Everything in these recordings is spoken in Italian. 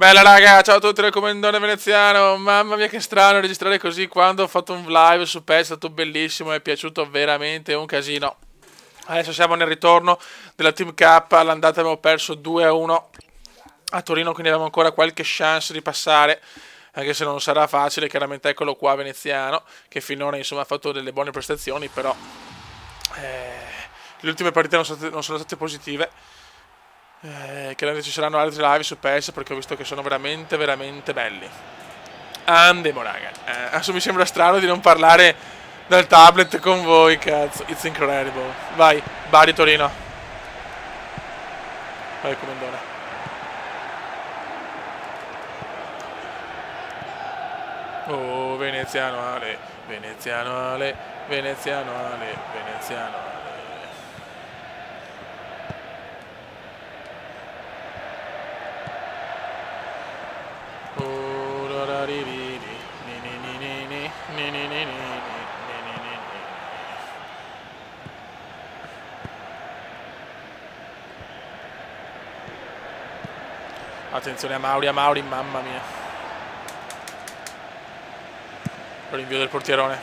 Bella raga, ciao a tutti dal Comandone Veneziano. Mamma mia che strano registrare così quando ho fatto un live su PES, è stato bellissimo, mi è piaciuto veramente un casino. Adesso siamo nel ritorno della Team Cup, all'andata abbiamo perso 2-1 a Torino, quindi abbiamo ancora qualche chance di passare, anche se non sarà facile. Chiaramente eccolo qua Veneziano, che finora insomma ha fatto delle buone prestazioni, però le ultime partite non sono state positive. Chiaramente ci saranno altri live su PS perché ho visto che sono veramente belli. Andiamo raga. Adesso mi sembra strano di non parlare dal tablet con voi, cazzo. It's incredible. Vai, Bari Torino. Vai comandone. Oh, Veneziano Ale, Veneziano Ale, Veneziano Ale, Veneziano Ale. Attenzione a Mauri, mamma mia. Rinvio del portierone.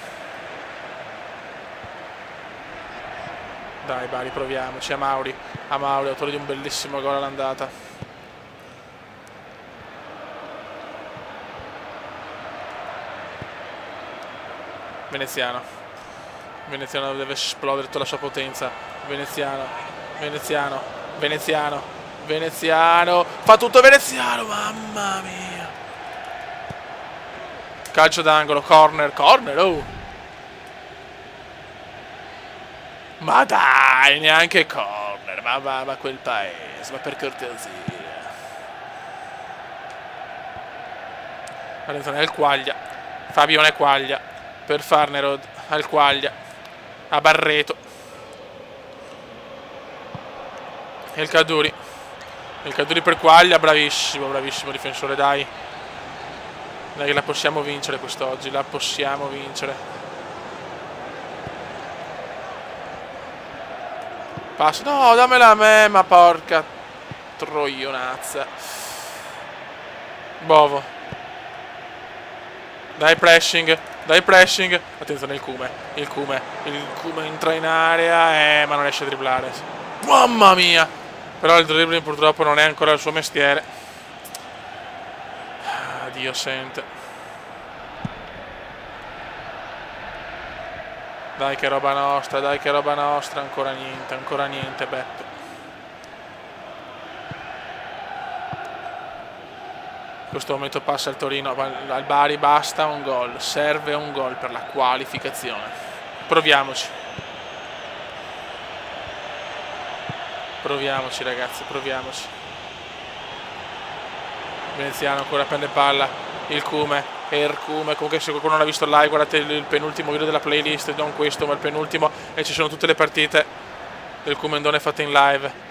Dai Bari, proviamoci. A Mauri, autore di un bellissimo gol all'andata. Veneziano deve esplodere tutta la sua potenza. Veneziano, fa tutto Veneziano, mamma mia. Calcio d'angolo, corner, oh. Ma dai, neanche corner, ma quel paese, ma per cortesia. Attenzione al Quaglia, Fabione Quaglia, per Farnerod, al Quaglia, a Barreto. E il Caduri per Quaglia, bravissimo difensore, dai. Dai, la possiamo vincere quest'oggi, la possiamo vincere. Passo, no, dammela a me, ma porca troionazza. Bovo. Dai pressing. Attenzione il Cume entra in area, ma non riesce a dribblare. Mamma mia. Però il dribbling purtroppo non è ancora il suo mestiere. Dio sente. Dai che roba nostra, ancora niente, Betto. In questo momento passa il Torino, al Bari basta un gol, serve un gol per la qualificazione. Proviamoci ragazzi, Veneziano ancora prende palla, il Cume, comunque se qualcuno non ha visto il live guardate il penultimo video della playlist, non questo ma il penultimo, e ci sono tutte le partite del Comandone fatte in live.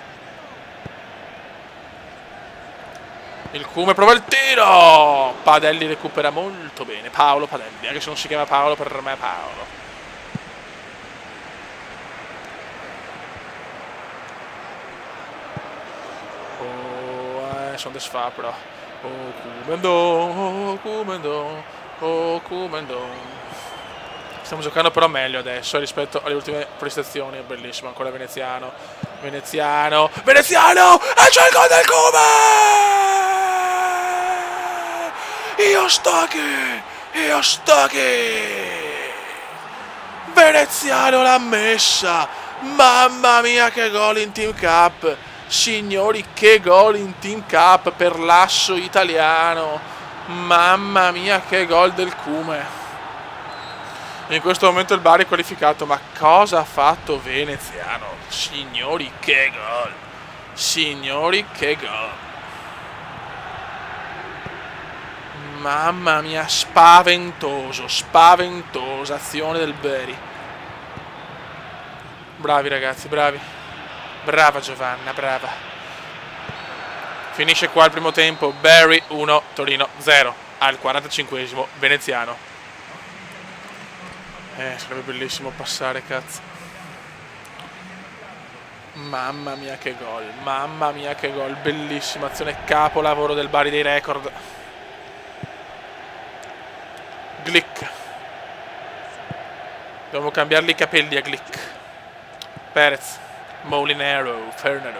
Il Cume prova il tiro, Padelli recupera molto bene, Paolo Padelli, anche se non si chiama Paolo, per me è Paolo. Sono desfa però. Comandon. Stiamo giocando però meglio adesso rispetto alle ultime prestazioni. È bellissimo ancora Veneziano. E c'è il gol del Cume! Io sto che Veneziano l'ha messa. Mamma mia che gol in Team Cup. Signori, che gol in Team Cup per l'asso italiano. Mamma mia che gol del Cume. In questo momento il Bari è qualificato, ma cosa ha fatto Veneziano? Signori, che gol. Mamma mia, spaventosa azione del Bari. Bravi ragazzi, bravi. Brava Giovanna, brava. Finisce qua il primo tempo. Bari 1, Torino 0. Al 45esimo, Veneziano. Sarebbe bellissimo passare, cazzo. Mamma mia che gol, bellissima azione, capolavoro del Bari dei record. Glick. Dobbiamo cambiargli i capelli a Glick. Perez, Molinaro, Fernando.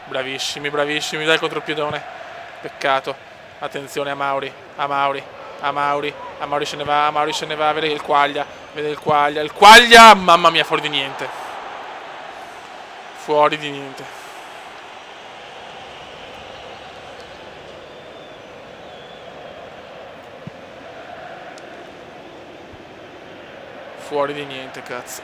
Bravissimi, bravissimi, dai contropiedone. Peccato. Attenzione a Mauri, a Mauri se ne va, vede il Quaglia, il Quaglia, mamma mia, fuori di niente. Fuori di niente. Fuori di niente, cazzo.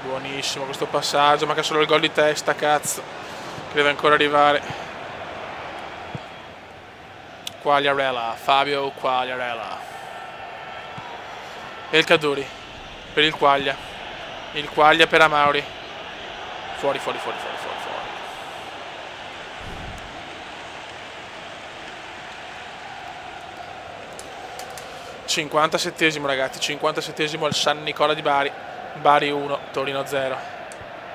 Buonissimo questo passaggio, manca solo il gol di testa, cazzo. Che deve ancora arrivare. Quagliarella, Fabio Quagliarella. E il Caduri per il Quaglia. Il Quaglia per Amauri. Fuori. 57esimo ragazzi, 57esimo al San Nicola di Bari. Bari 1, Torino 0.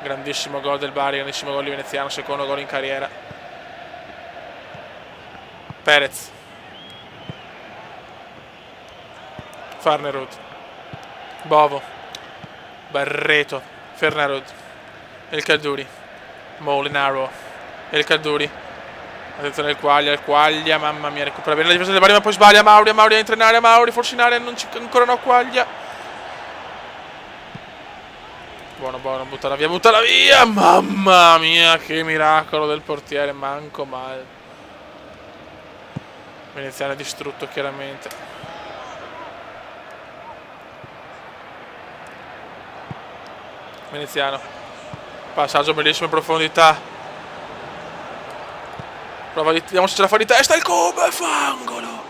Grandissimo gol del Bari, grandissimo gol di Veneziano, secondo gol in carriera. Perez. Farnerud. Bovo. Barreto. Fernarud. El Caduri. Molinaro. El Caduri. Attenzione al Quaglia, il Quaglia, mamma mia, recupera bene la difesa del Bari, ma poi sbaglia Mauri entra in area, Mauri, forse in area, ancora no Quaglia. Buono, buttala via, mamma mia, che miracolo del portiere, manco male. Veneziano è distrutto chiaramente. Veneziano, passaggio bellissimo in profondità. Vediamo se ce la fa di testa, il Kobe, fa angolo.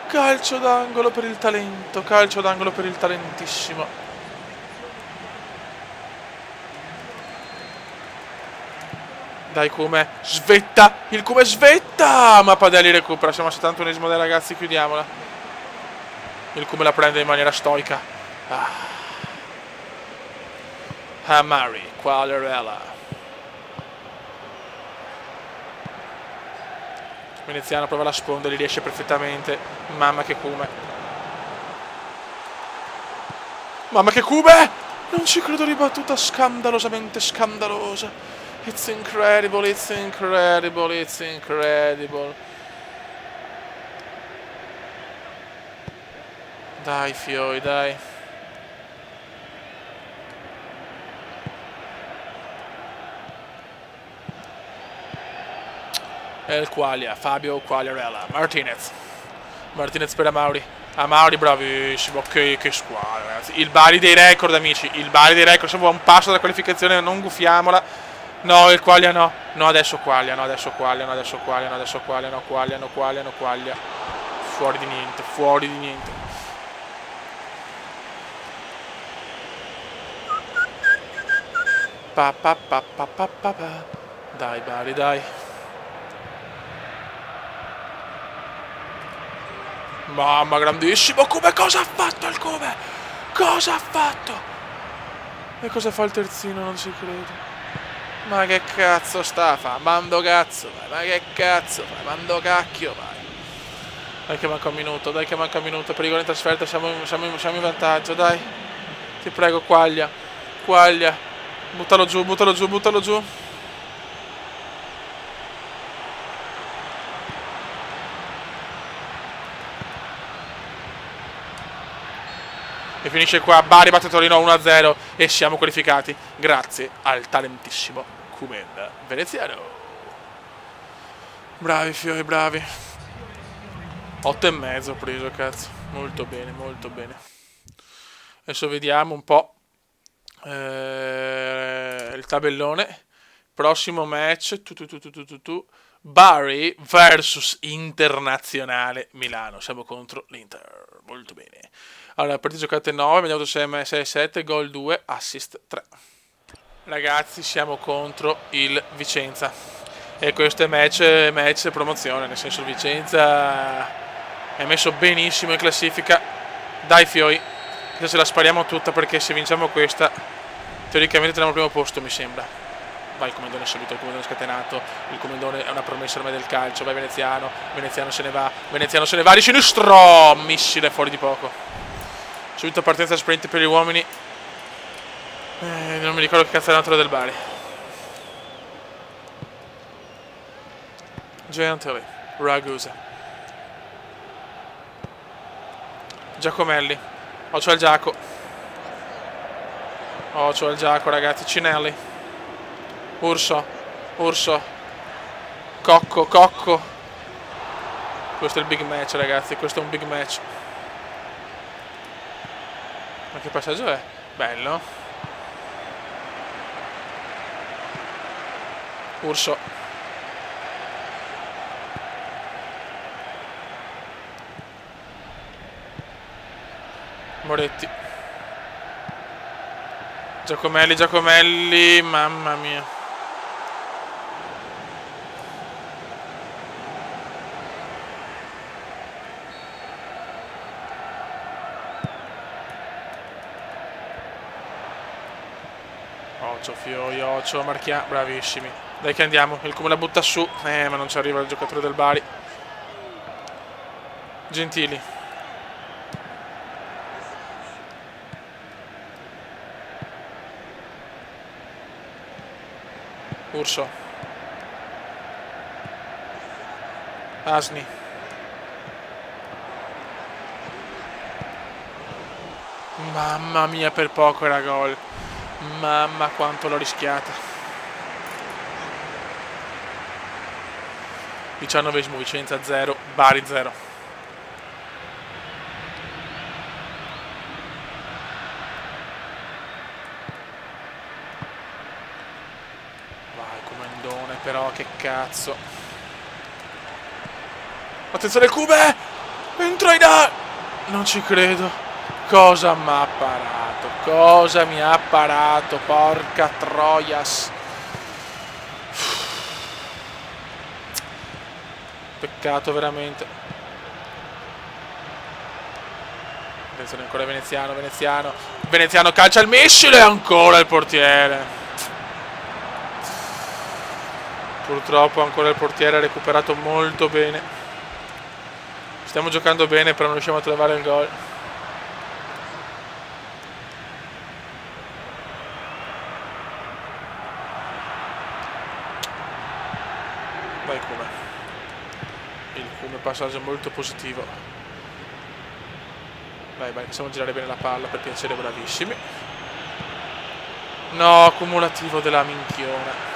Calcio d'angolo per il talento, calcio d'angolo per il talentissimo. Dai Kume, svetta, il Kume svetta, ma Padelli recupera, siamo al 71esimo dai ragazzi, chiudiamola. Il Kume la prende in maniera stoica. Amari, Quagliarella. Veneziano prova la sponda, li riesce perfettamente. Mamma che Kume. Mamma che Kume! Non ci credo, ribattuta scandalosamente scandalosa. It's incredible, it's incredible, it's incredible. Dai fioi, dai. El Quaglia, Fabio Quagliarella, Martinez per Amauri. Amauri bravissimo, che squadra ragazzi. Il Bari dei record amici, il Bari dei record, siamo a un passo dalla qualificazione, non guffiamola. No, il Quaglia no. No, adesso Quaglia, no, adesso Quaglia. Fuori di niente. Dai Bari, dai. Mamma, grandissimo Kobe, cosa ha fatto il Kobe? Cosa ha fatto? E cosa fa il terzino? Non ci credo. Ma che cazzo sta a fare? Mando cazzo, vai. Ma che cazzo fai? Mando cacchio, vai. Dai che manca un minuto, pericolo in trasferta, siamo in vantaggio, dai. Ti prego, Quaglia. Buttalo giù. E finisce qua, Bari batte Torino 1-0 e siamo qualificati grazie al talentissimo Kumen veneziano. Bravi fioi, bravi. 8,5 ho preso, cazzo. Molto bene. Adesso vediamo un po' il tabellone. Prossimo match Bari vs Internazionale Milano. Siamo contro l'Inter. Molto bene. Allora, partite giocate 9, abbiamo avuto 6-7, gol 2, assist 3. Ragazzi, siamo contro il Vicenza. E questo è match promozione, nel senso il Vicenza È messo benissimo in classifica. Dai Fioi, che ce la spariamo tutta, perché se vinciamo questa teoricamente teniamo il primo posto, mi sembra. Vai il comandone subito, il comandone scatenato. Il comandone è una promessa ormai del calcio. Vai Veneziano, Veneziano se ne va, Veneziano se ne va di sinistro, missile fuori di poco. Subito partenza sprint per gli uomini. Non mi ricordo che cazzo è l'altro del Bari. Gentile, Ragusa, Giacomelli, occhio al Giaco. Occhio al Giaco, ragazzi. Cinelli, Urso, Urso, Cocco, Cocco. Questo è il big match, ragazzi, questo è un big match. Ma che passaggio è? Bello. Urso. Moretti. Giacomelli, Giacomelli, mamma mia. Occhio Fioi, occhio, Marchia, bravissimi. Dai che andiamo, il Come la butta su, ma non ci arriva il giocatore del Bari. Gentili. Urso. Asni. Mamma mia, per poco era gol. Mamma quanto l'ho rischiata. 19esimo, Vicenza 0, Bari 0. Vai comandone, però che cazzo. Attenzione Cube! Entra in A! Non ci credo. Cosa mi ha parato? Cosa mi ha parato? Porca troias. Peccato veramente. Attenzione ancora Veneziano, Veneziano. Veneziano calcia il missile e ancora il portiere. Purtroppo ancora il portiere ha recuperato molto bene. Stiamo giocando bene, però non riusciamo a trovare il gol. Vai Come. Il Come passaggio molto positivo. Vai, vai, possiamo girare bene la palla, per piacere, bravissimi. No, cumulativo della minchiona.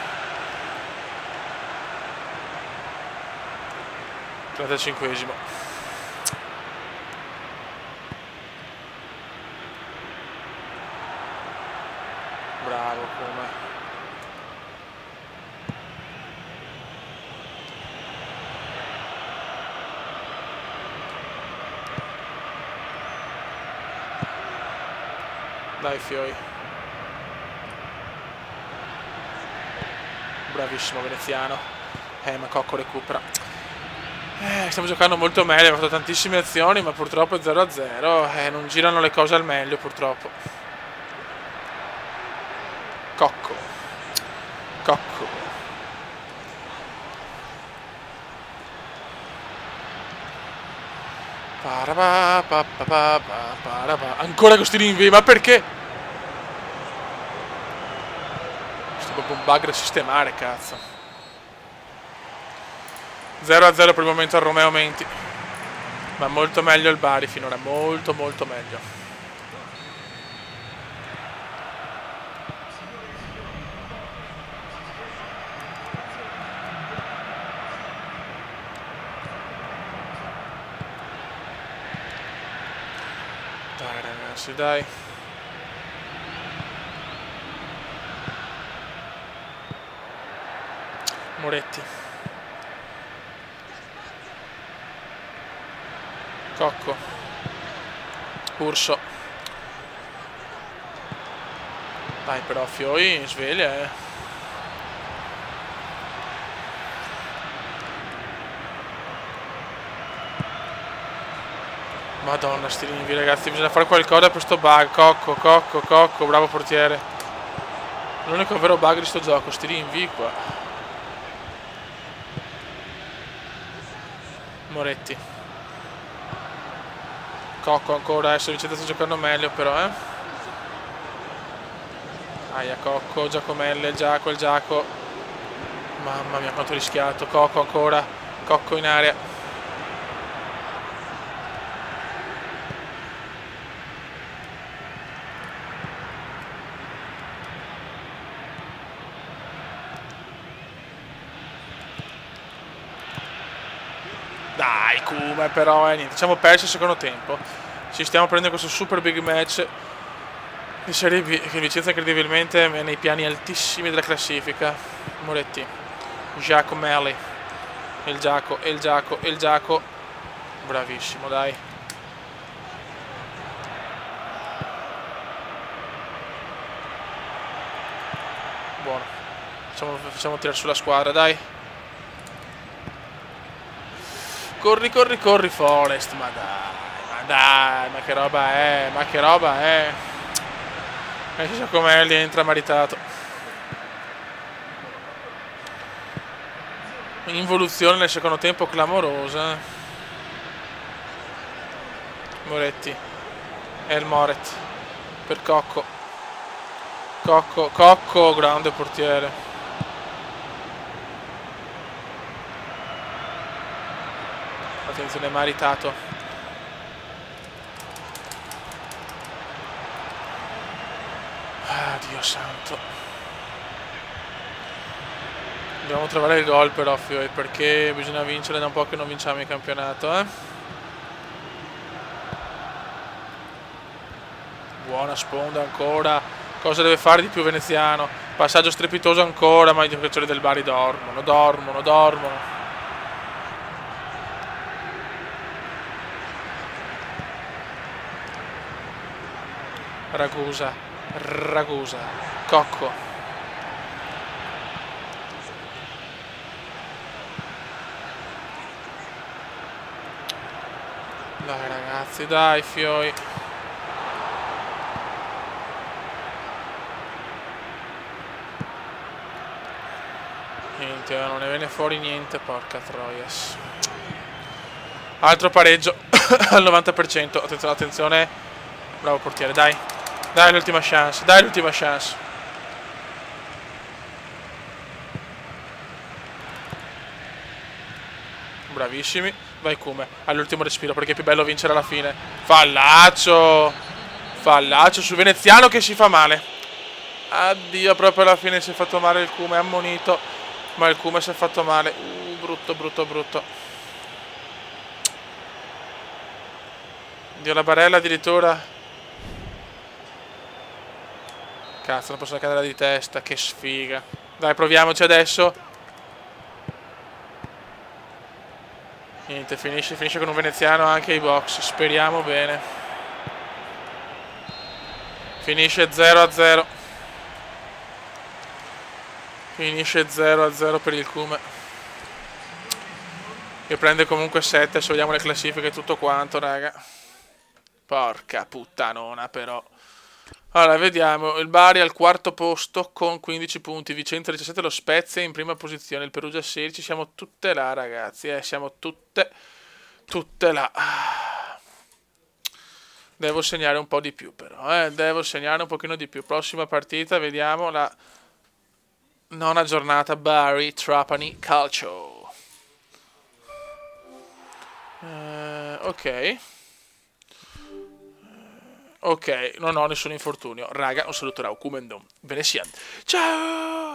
35esimo. Bravo Come. Dai Fioi. Bravissimo Veneziano. Ma Cocco recupera. Stiamo giocando molto meglio, abbiamo fatto tantissime azioni, ma purtroppo è 0-0. Non girano le cose al meglio, purtroppo. Cocco. Cocco. Ancora questi rinvii, ma perché? Sto proprio un bug da sistemare, cazzo. 0-0 per il momento al Romeo Menti. Ma molto meglio il Bari finora, molto molto meglio. Dai ragazzi, dai. Moretti. Cocco. Urso. Dai però Fioi, sveglia Madonna, sti rinvii, ragazzi. Bisogna fare qualcosa per sto bug. Cocco. Bravo portiere. L'unico vero bug di sto gioco. Sti rinvii qua. Moretti. Cocco ancora. Adesso Vicenza sta giocando meglio però, Aia, Cocco. Giacomelle. Il Giaco. Mamma mia, quanto ho rischiato. Cocco ancora. Cocco in area. Dai, Kuma, però, niente. Ci siamo persi il secondo tempo. Ci stiamo prendendo questo super big match di Serie B, che Vicenza incredibilmente è nei piani altissimi della classifica. Moretti. Giacomelli. Il Giaco. Bravissimo, dai. Buono. Facciamo tirare sulla squadra, dai. Corri, Forest, ma che roba è? E Giacomelli entra maritato. Involuzione nel secondo tempo clamorosa. Moretti. E il Moret. Per Cocco. Cocco, grande portiere. Attenzione, maritato. Ah, Dio santo. Dobbiamo trovare il gol però, Fioi, perché bisogna vincere, da un po' che non vinciamo il campionato, Buona sponda ancora. Cosa deve fare di più veneziano? Passaggio strepitoso ancora, ma i giocatori del Bari dormono. Ragusa. Cocco. Dai ragazzi, dai Fioi. Niente, non ne viene fuori niente, porca troias. Altro pareggio al 90%. Attenzione. Bravo portiere, dai. Dai l'ultima chance. Bravissimi. Vai Come. All'ultimo respiro perché è più bello vincere alla fine. Fallaccio su veneziano che si fa male. Addio, proprio alla fine si è fatto male il Come. È ammonito. Ma il Come si è fatto male. Brutto. Dio, la barella addirittura. Cazzo, non posso cadere di testa, che sfiga. Dai, proviamoci adesso. Niente, finisce con un veneziano anche ai box. Speriamo bene. Finisce 0-0. Finisce 0-0 per il Come. Che prende comunque 7, se vogliamo le classifiche e tutto quanto, raga. Porca puttanona, però. Allora, vediamo, il Bari al quarto posto con 15 punti, Vicenza 17, lo Spezia in prima posizione, il Perugia 16, siamo tutte là ragazzi, siamo tutte là. Devo segnare un po' di più però, devo segnare un pochino di più. Prossima partita, vediamo la nona giornata, Bari, Trapani, Calcio. Ok, non ho nessun infortunio. Raga, un saluto da Okumendom. Ve ne siamo. Ciao!